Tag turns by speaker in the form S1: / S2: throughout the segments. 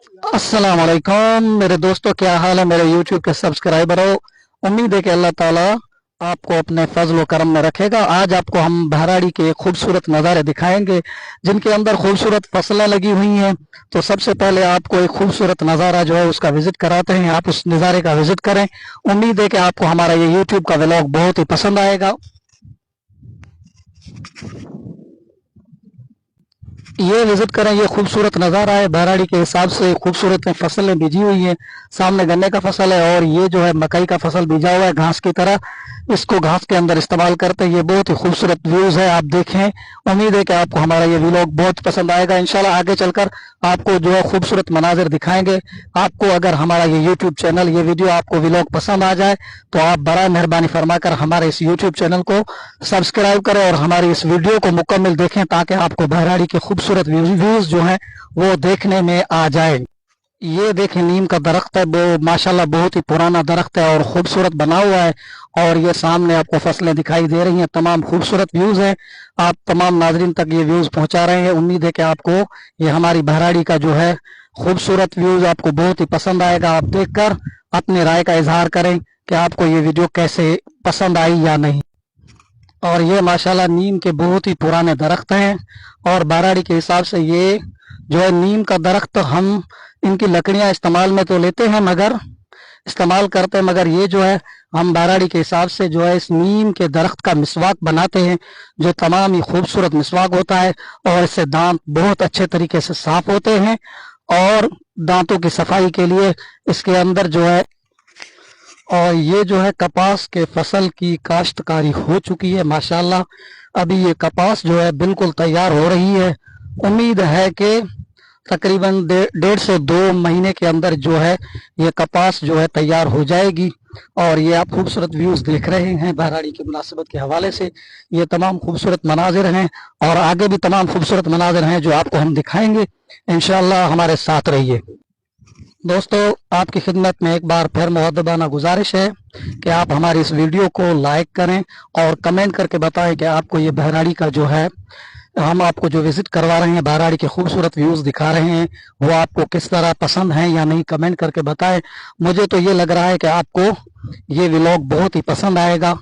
S1: अस्सलाम वालेकुम मेरे दोस्तों, क्या हाल है मेरे YouTube के सब्सक्राइबरों। उम्मीद है कि अल्लाह ताला आपको अपने फजल व करम में रखेगा। आज आपको हम बहराड़ी के खूबसूरत नज़ारे दिखाएंगे जिनके अंदर खूबसूरत फसलें लगी हुई हैं। तो सबसे पहले आपको एक खूबसूरत नज़ारा जो है उसका विजिट कराते हैं, आप उस नज़ारे का विजिट करें। उम्मीद है कि आपको हमारा ये YouTube का व्लॉग बहुत ही पसंद आएगा। ये विजिट करें, ये खूबसूरत नज़ारा है। बहराड़ी के हिसाब से खूबसूरत फसलें बीजी हुई हैं। सामने गन्ने का फसल है और ये जो है मकई का फसल बीजा हुआ है घास की तरह। इसको घास के अंदर इस्तेमाल करते हैं। ये बहुत ही खूबसूरत व्यूज है, आप देखें। उम्मीद है कि आपको हमारा ये व्लॉग बहुत पसंद आएगा। इंशाल्लाह आगे चलकर आपको जो है खूबसूरत मनाजिर दिखाएंगे। आपको अगर हमारा ये यूट्यूब चैनल, ये वीडियो आपको व्लॉग पसंद आ जाए तो आप बड़ा मेहरबानी फरमा कर हमारे इस यूट्यूब चैनल को सब्सक्राइब करें और हमारी इस वीडियो को मुकम्मल देखें ताकि आपको बहराड़ी के खूबसूरत व्यूज जो हैं वो देखने में आ जाए। ये देखें, नीम का दरख्त है, वो माशाल्लाह बहुत ही पुराना दरख्त है और खूबसूरत बना हुआ है। और ये सामने आपको फसलें दिखाई दे रही हैं, तमाम खूबसूरत व्यूज हैं। आप तमाम नाजरीन तक ये व्यूज पहुंचा रहे हैं। उम्मीद है कि आपको ये हमारी बहराड़ी का जो है खूबसूरत व्यूज आपको बहुत ही पसंद आएगा। आप देखकर अपनी राय का इजहार करें कि आपको ये वीडियो कैसे पसंद आई या नहीं। और ये माशाल्लाह नीम के बहुत ही पुराने दरख्त हैं और बहराड़ी के हिसाब से ये जो है नीम का दरख्त, हम इनकी लकड़ियां इस्तेमाल में तो लेते हैं मगर इस्तेमाल करते हैं, मगर ये जो है हम बहराड़ी के हिसाब से जो है इस नीम के दरख्त का मिसवाक बनाते हैं जो तमाम ही खूबसूरत मिसवाक होता है और इससे दांत बहुत अच्छे तरीके से साफ होते हैं। और दांतों की सफाई के लिए इसके अंदर जो है, और ये जो है कपास के फसल की काश्तकारी हो चुकी है माशाल्लाह। अभी ये कपास जो है बिल्कुल तैयार हो रही है। उम्मीद है कि तकरीबन 1.5 से 2 महीने के अंदर जो है ये कपास जो है तैयार हो जाएगी। और ये आप खूबसूरत व्यूज देख रहे हैं बहराड़ी की मुनासिबत के हवाले से। ये तमाम खूबसूरत मनाजिर हैं और आगे भी तमाम खूबसूरत मनाजिर हैं जो आपको हम दिखाएंगे। इंशाअल्लाह हमारे साथ रहिए। दोस्तों, आपकी खिदमत में एक बार फिर मुअद्दबाना गुजारिश है कि आप हमारी इस वीडियो को लाइक करें और कमेंट करके बताएं कि आपको ये बहराड़ी का जो है, हम आपको जो विजिट करवा रहे हैं, बहराड़ी के खूबसूरत व्यूज दिखा रहे हैं, वो आपको किस तरह पसंद है या नहीं, कमेंट करके बताएं। मुझे तो ये लग रहा है कि आपको ये व्लॉग बहुत ही पसंद आएगा।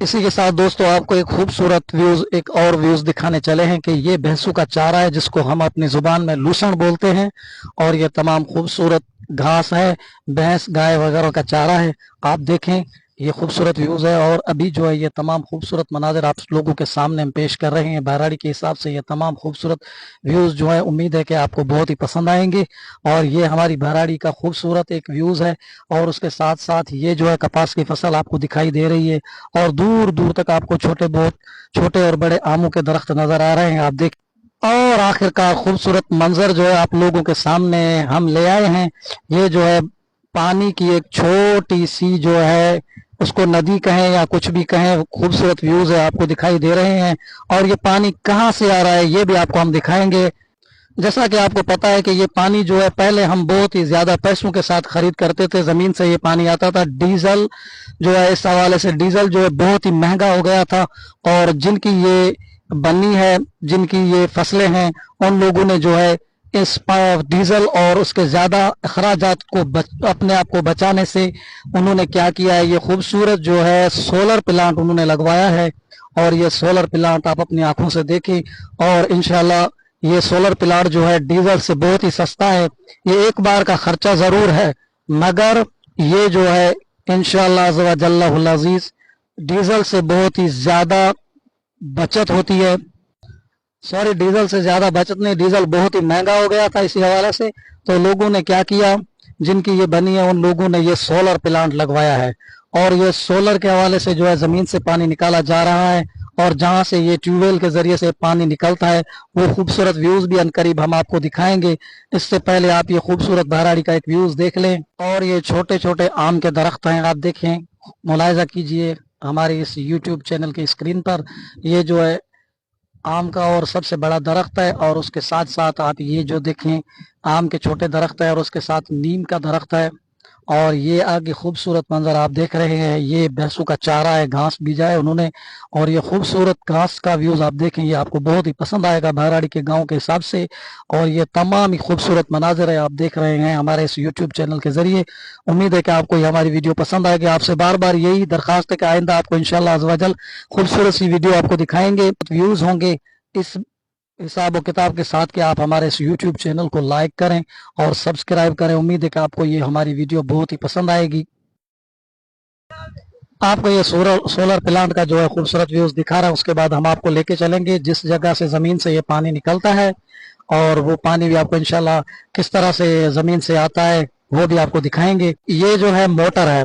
S1: इसी के साथ दोस्तों आपको एक खूबसूरत व्यूज, एक और व्यूज दिखाने चले हैं कि ये भैंसों का चारा है जिसको हम अपनी जुबान में लूसण बोलते हैं। और ये तमाम खूबसूरत घास है, भैंस गाय वगैरह का चारा है। आप देखें, ये खूबसूरत व्यूज है और अभी जो है ये तमाम खूबसूरत मनाजिर आप लोगों के सामने हम पेश कर रहे हैं बहराड़ी के हिसाब से। ये तमाम खूबसूरत व्यूज जो है उम्मीद है कि आपको बहुत ही पसंद आएंगे। और ये हमारी बहराड़ी का खूबसूरत एक व्यूज है और उसके साथ साथ ये जो है कपास की फसल आपको दिखाई दे रही है और दूर दूर तक आपको छोटे और बड़े आमों के दरख्त नजर आ रहे हैं, आप देख। और आखिरकार खूबसूरत मंजर जो है आप लोगों के सामने हम ले आए हैं। ये जो है पानी की एक छोटी सी जो है, उसको नदी कहें या कुछ भी कहें, खूबसूरत व्यूज है आपको दिखाई दे रहे हैं। और ये पानी कहाँ से आ रहा है ये भी आपको हम दिखाएंगे। जैसा कि आपको पता है कि ये पानी जो है पहले हम बहुत ही ज्यादा पैसों के साथ खरीद करते थे, जमीन से ये पानी आता था। डीजल जो है, इस हवाले से डीजल जो है बहुत ही महंगा हो गया था और जिनकी ये बनी है, जिनकी ये फसलें हैं, उन लोगों ने जो है इस डीजल और उसके ज्यादा अखराजात को अपने आप को बचाने से उन्होंने क्या किया है, ये खूबसूरत जो है सोलर प्लांट उन्होंने लगवाया है। और ये सोलर प्लांट आप अपनी आंखों से देखें और इंशाल्लाह ये सोलर प्लांट जो है डीजल से बहुत ही सस्ता है। ये एक बार का खर्चा जरूर है मगर ये जो है इंशाअल्लाह अज़्ज़ व जल्लहुल अज़ीज़ डीजल से बहुत ही ज्यादा बचत होती है। सॉरी, डीजल से ज्यादा बचत नहीं, डीजल बहुत ही महंगा हो गया था। इसी हवाले से तो लोगों ने क्या किया, जिनकी ये बनी है उन लोगों ने ये सोलर प्लांट लगवाया है। और ये सोलर के हवाले से जो है जमीन से पानी निकाला जा रहा है और जहां से ये ट्यूबवेल के जरिए से पानी निकलता है वो खूबसूरत व्यूज भी अनकरीब हम आपको दिखाएंगे। इससे पहले आप ये खूबसूरत बहराड़ी का एक व्यूज देख लें। और ये छोटे छोटे आम के दरख्त हैं, आप देखें, मुलाहिजा कीजिए हमारे इस यूट्यूब चैनल की स्क्रीन पर। ये जो है आम का और सबसे बड़ा दरख्त है और उसके साथ साथ आप ये जो देखें आम के छोटे दरख्त है और उसके साथ नीम का दरख्त है। اور یہ آگے خوبصورت منظر آپ دیکھ رہے ہیں، یہ بھینسوں کا چارہ ہے، گھاس بیجا ہے انہوں نے، اور یہ خوبصورت گھاس کا ویوز آپ دیکھیں، یہ آپ کو بہت ہی پسند آئے گا بہراڑی کے گاؤں کے حساب سے۔ اور یہ تمام ہی خوبصورت مناظر ہے آپ دیکھ رہے ہیں ہمارے اس یوٹیوب چینل کے ذریعے۔ امید ہے کہ آپ کو یہ ہماری ویڈیو پسند آئے گی۔ آپ سے بار بار یہی درخواست ہے کہ آئندہ آپ کو انشاءاللہ عز و جل خوبصورت سی ویڈیو آپ کو دکھائیں گے، ویوز ہوں گے اس حساب و کتاب کے ساتھ کہ آپ ہمارے اس یوٹیوب چینل کو لائک کریں اور سبسکرائب کریں۔ امید ہے کہ آپ کو یہ ہماری ویڈیو بہت ہی پسند آئے گی۔ آپ کو یہ سولر پلانٹ کا جو ہے خوبصورت ویوز دکھا رہا ہے، اس کے بعد ہم آپ کو لے کے چلیں گے جس جگہ سے زمین سے یہ پانی نکلتا ہے، اور وہ پانی بھی آپ کو انشاءاللہ کس طرح سے زمین سے آتا ہے وہ بھی آپ کو دکھائیں گے۔ یہ جو ہے موٹر ہے،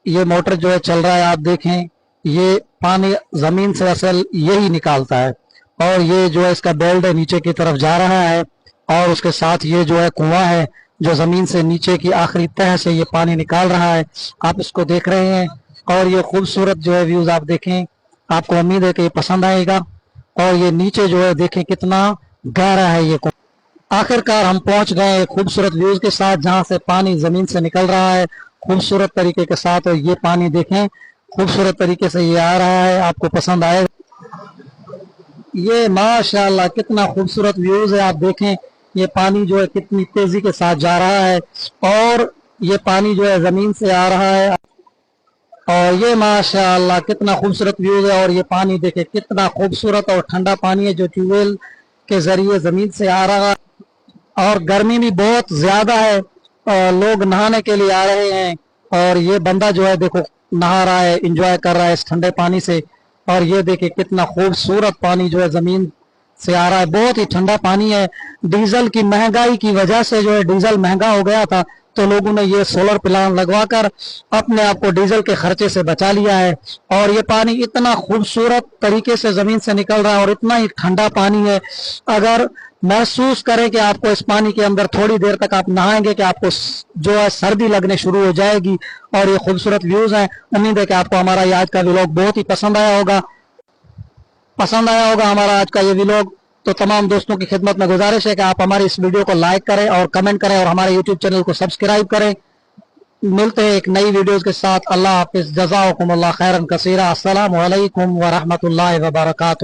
S1: یہ موٹر جو ہے چل رہا ہے، آپ دیکھیں یہ پانی زمین سے اصل یہی نکالتا ہے، اور یہ جو ہے اس کا بیلٹ ہے نیچے کی طرف جا رہا ہے، اور اس کے ساتھ یہ جو ہے کنواں ہے جو زمین سے نیچے کی آخری تہہ سے یہ پانی نکال رہا ہے، آپ اس کو دیکھ رہے ہیں۔ اور یہ خوبصورت جو ہے ویوز آپ دیکھیں، آپ کو امید ہے کہ یہ پسند آئے گا۔ اور یہ نیچے جو ہے دیکھیں کتنا گہرا ہے یہ کنواں۔ آخر کار ہم پہنچ گئے خوبصورت ویوز کے ساتھ جہاں سے پانی زمین سے نکل رہا ہے خوبصورت طریقے کے ساتھ، اور یہ پانی دیکھیں خوبصورت طریقے سے یہ آ رہا ہے، آپ کو پسند آئے گا۔ یہ ماشاءاللہ کتنا خوبصورت ویوز ہے، آپ دیکھیں یہ پانی جو ہے کتنی تیزی کے ساتھ جا رہا ہے، اور یہ پانی جو ہے زمین سے آ رہا ہے، اور یہ ماشاءاللہ کتنا خوبصورت ویوز ہے۔ اور یہ پانی دیکھیں کتنا خوبصورت اور ٹھنڈا پانی ہے جو ٹیوب ویل کے ذریعے زمین سے آ رہا ہے، اور گرمی بھی بہت زیادہ ہے اور لوگ نہانے کے لیے آ رہے ہیں، اور یہ بندہ جو ہے دیکھو نہا رہا ہے، انجوائے کر رہا ہے اس ٹھنڈے پانی سے۔ اور یہ دیکھیں کتنا خوبصورت پانی جو ہے زمین سے آ رہا ہے، بہت ہی ٹھنڈا پانی ہے۔ ڈیزل کی مہنگائی کی وجہ سے جو ہے ڈیزل مہنگا ہو گیا تھا، تو لوگوں نے یہ سولر پلانٹ لگوا کر اپنے آپ کو ڈیزل کے خرچے سے بچا لیا ہے۔ اور یہ پانی اتنا خوبصورت طریقے سے زمین سے نکل رہا ہے اور اتنا ہی ٹھنڈا پانی ہے، اگر محسوس کریں کہ آپ کو اس پانی کے اندر تھوڑی دیر تک آپ نہائیں گے کہ آپ کو جو ہے سردی لگنے شروع ہو جائے گی۔ اور یہ خوبصورت ویوز ہیں، امید ہے کہ آپ کو ہمارا یہ آج کا ویلاگ بہت ہی پسند آیا ہوگا ہمارا آج کا یہ ویلاگ۔ تو تمام دوستوں کی خدمت میں گزارش ہے کہ آپ ہماری اس ویڈیو کو لائک کریں اور کمنٹ کریں اور ہمارے یوٹیوب چینل کو سبسکرائب کریں۔ ملتے ہیں ایک نئی ویڈیوز کے ساتھ۔ اللہ حافظ، جزاکم اللہ خیرا کثیرا۔ السلام علیکم ورحمۃ اللہ وبرکاتہ۔